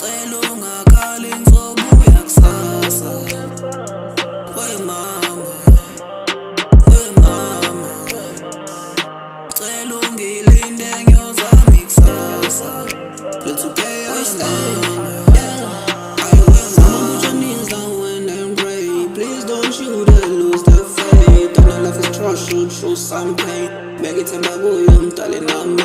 Cela ungakhali ngizobuya kusasa. We mama, cela ungilinde ngiyozama ikusasa. Little pay us down. Mama, put your knees down and pray. Please don't you dare lose the faith. I know life is trash, show some pain. Beg it and babu yomtali nami.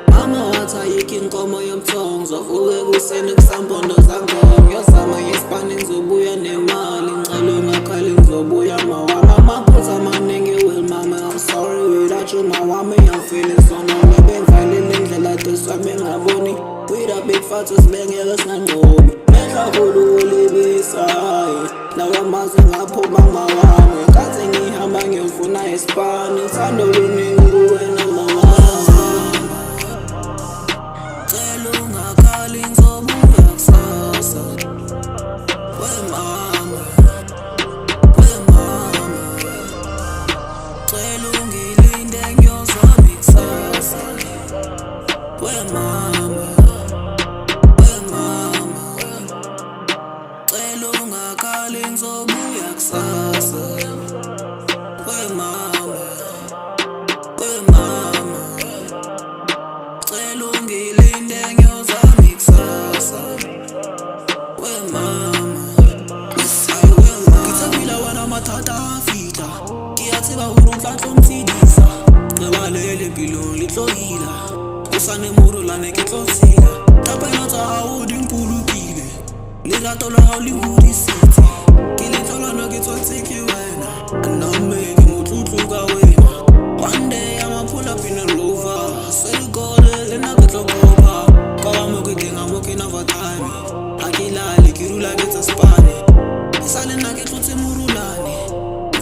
Mama wathayikho inkomo yomthongo. Zovuke ekuseni kusampondo zangoma. Ngiyozama ngesipani ngizobuya nemali. Ngicela ungakhali ngizobuya mawami. Amaphutha amaningi will mama, I'm sorry without you mawami. I'm feeling so lonely. Bengivalile indlela deswami ngaboni. With a big fat sibengeke singanqobi. Mehla ulibisayo lawa amazwi ngaphuma mawami. Kathi ngihamba ngiyofuna isipani. Uthando luningi kuwena mama. Cela ungakhali ngizobuya kusasa. We mama, cela ungilinde ngiyozama ikusasa. We mama, cela ungakhali ngizobuya kusasa. We mama, cela ungilinde ngiyozama ikusasa. We mama, ngithembile wena mathatha afika. Ngiyathemba unonhlanhla umthidisa. Ngebalele empilweni litlohila. Usanemuro lane kitlotsila. Tapelotsa haudi nkulukile. Lerato la hao lihudisitse. Ke letlolwana ke tswatseke wena. Name ke motlotlo ka wena. One day I'ma pull up in a Rover. Swear to God lena ke tlo kopa. Ka wa mo ke teng mo ke na va time. Ha ke lale ke rula ke tsa spane. Sale na ke tlotse morulane.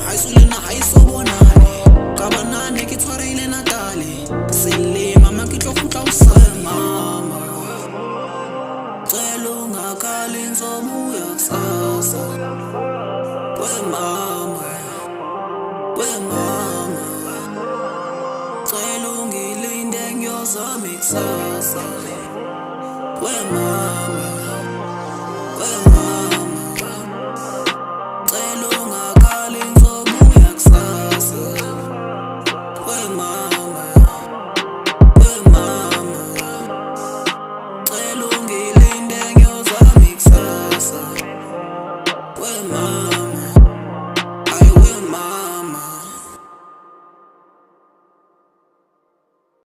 Ha iso lena ha iso bonane. Ka banane ke tshwareile Natale. Sele mama ke tlo khutla usale mama. Cela ungakhali ngizobuya kusasa. We mama, cela ungilinde ngiyozama ikusasa. We mama.